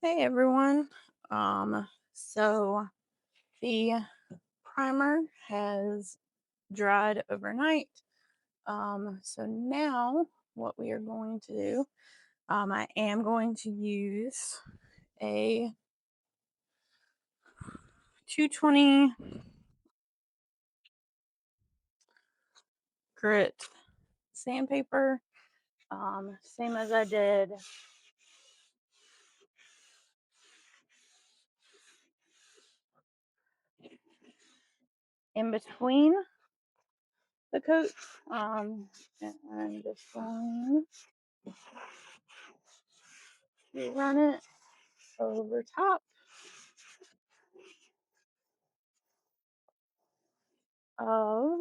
Hey everyone. So the primer has dried overnight. So now what we are going to do, I am going to use a 220 grit sandpaper, same as I did in between the coats. And I'm just going to run it over top of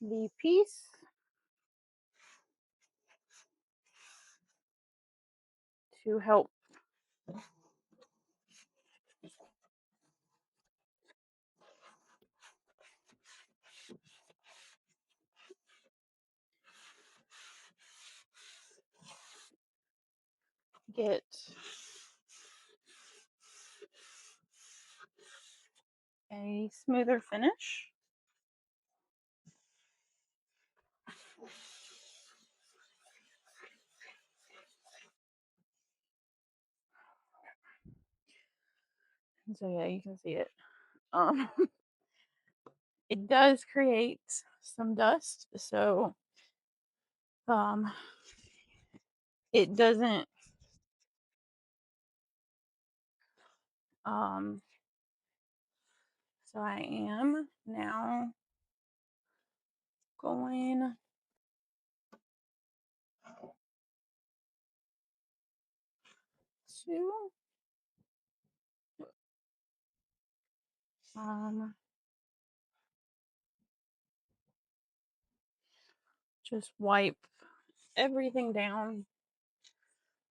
the piece to help get a smoother finish. So yeah, you can see it. Um, it does create some dust, so um, it doesn't. Um, so I am now going to just wipe everything down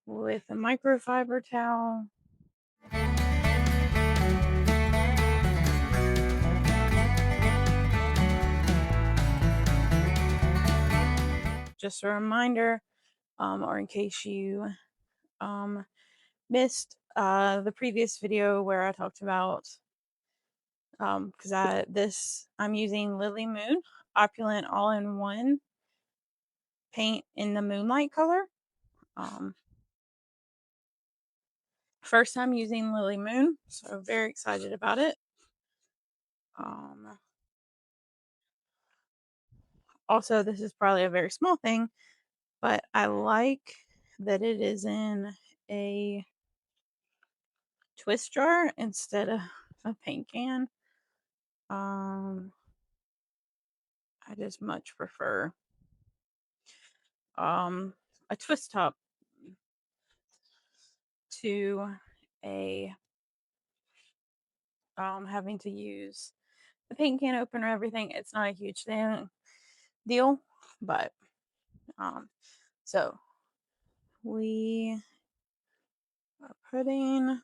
with a microfiber towel. Just a reminder, or in case you um, missed the previous video where I talked about because I'm using Lily Moon Opulent All-in-One paint in the Moonlight color. Um, First time using Lily Moon, so very excited about it. Also, this is probably a very small thing, but I like that it is in a twist jar instead of a paint can. I just much prefer a twist top to a having to use the paint can opener, everything. It's not a huge deal, but so we are putting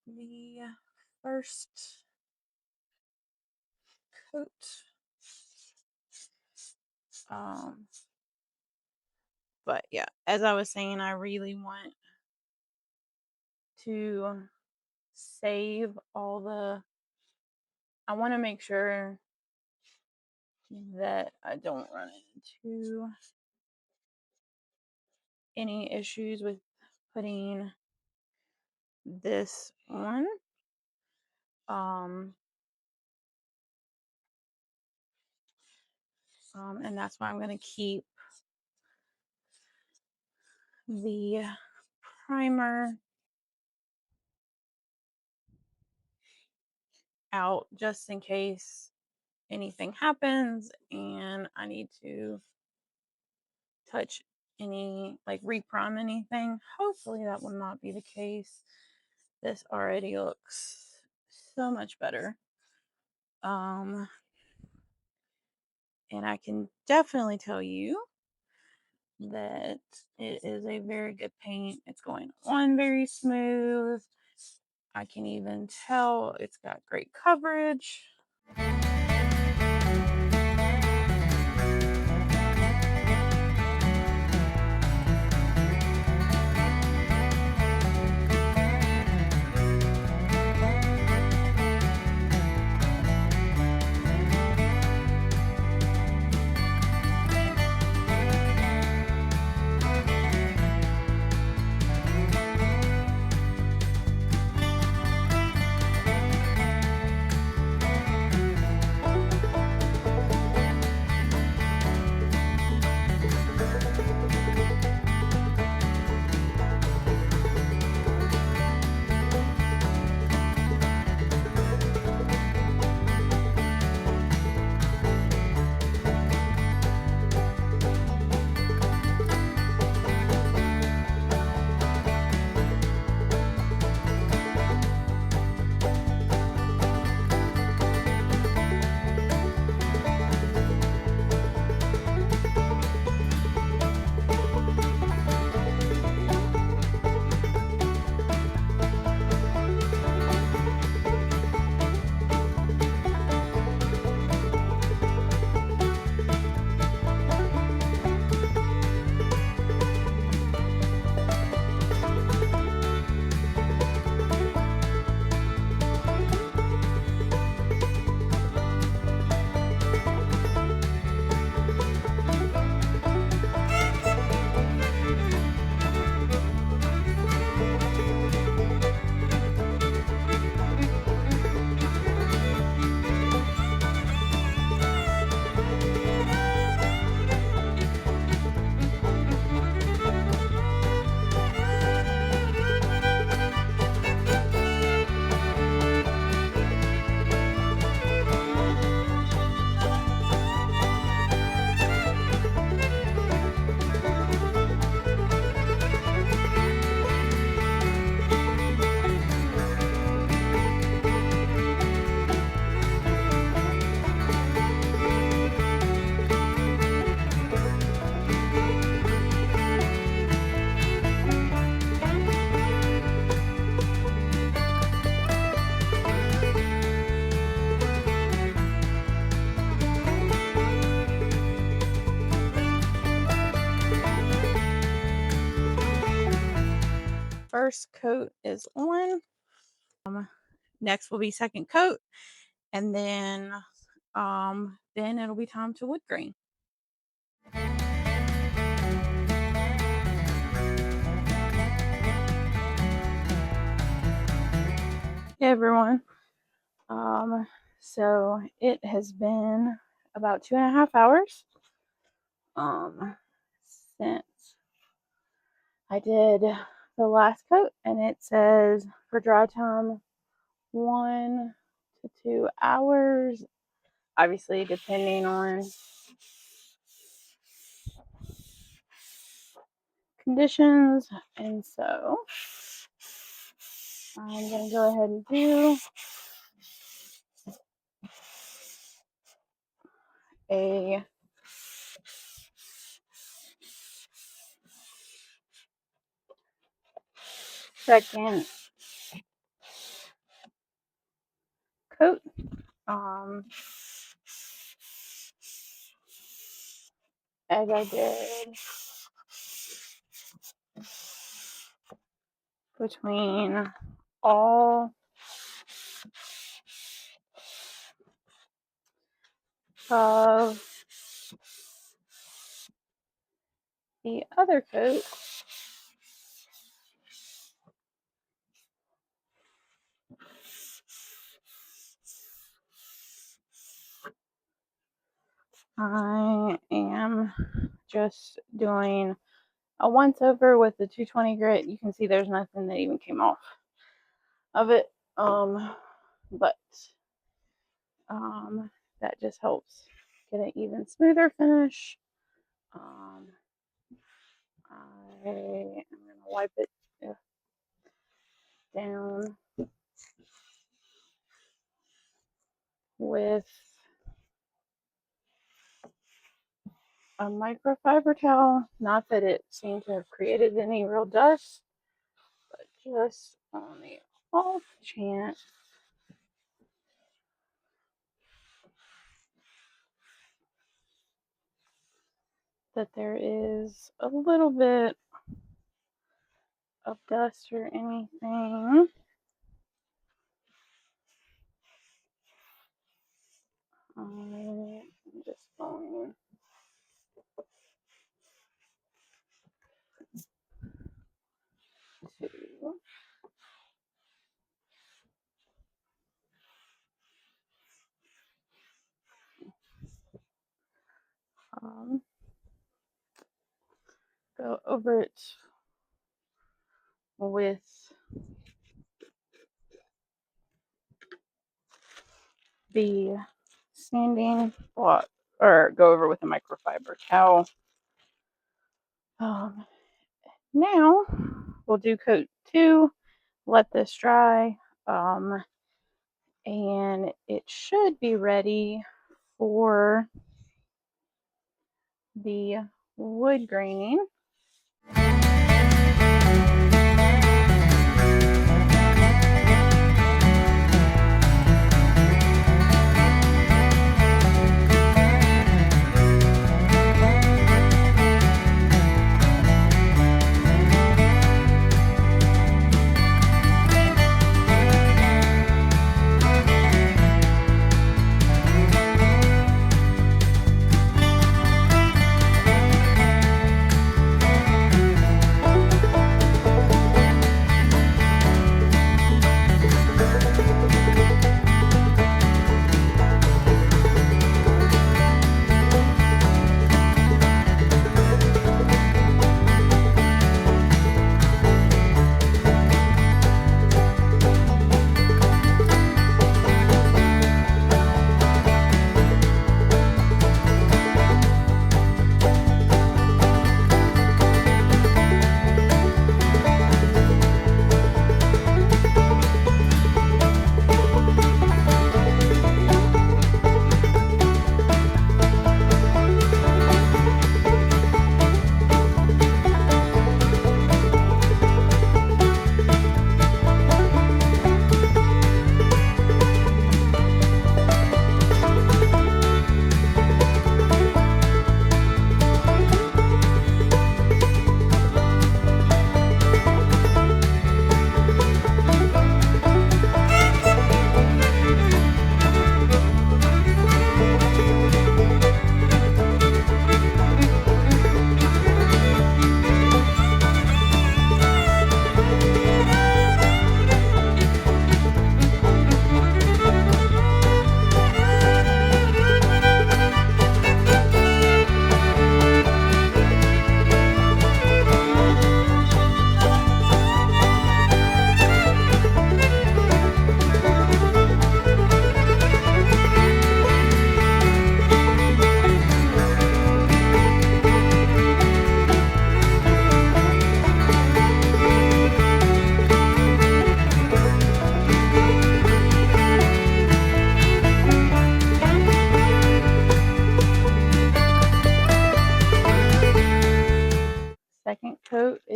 the first coat. But yeah, as I was saying, I really want to save all the. I want to make sure that I don't run into any issues with putting this on. And that's why I'm going to keep the primer out just in case anything happens and I need to touch any, like reprime anything. Hopefully that will not be the case. This already looks so much better. And I can definitely tell you that it is a very good paint. It's going on very smooth. I can even tell it's got great coverage. first coat is on. Next will be second coat, and then it'll be time to wood grain. Hey everyone. So it has been about 2.5 hours since I did the last coat, and it says for dry time 1 to 2 hours, obviously depending on conditions. And so I'm gonna go ahead and do a second coat. As I did between all of the other coat. I am just doing a once over with the 220 grit. You can see there's nothing that even came off of it. But that just helps get an even smoother finish. I am gonna wipe it down with a microfiber towel. Not that it seemed to have created any real dust, but just on the off chance that there is a little bit of dust or anything. I'm just going to go over it with the sanding block, or go over with a microfiber towel. Now we'll do coat 2, let this dry, and it should be ready for the wood graining.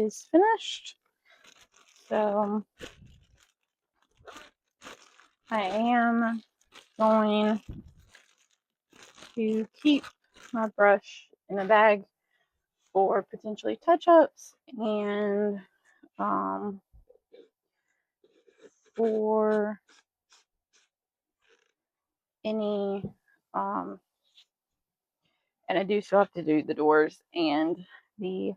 is finished. So I am going to keep my brush in a bag for potentially touch-ups and for any and I do still have to do the doors and the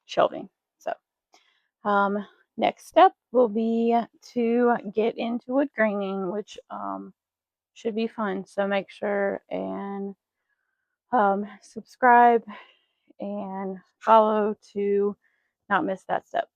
shelving. So next step will be to get into wood graining, which should be fun. So make sure and subscribe and follow to not miss that step.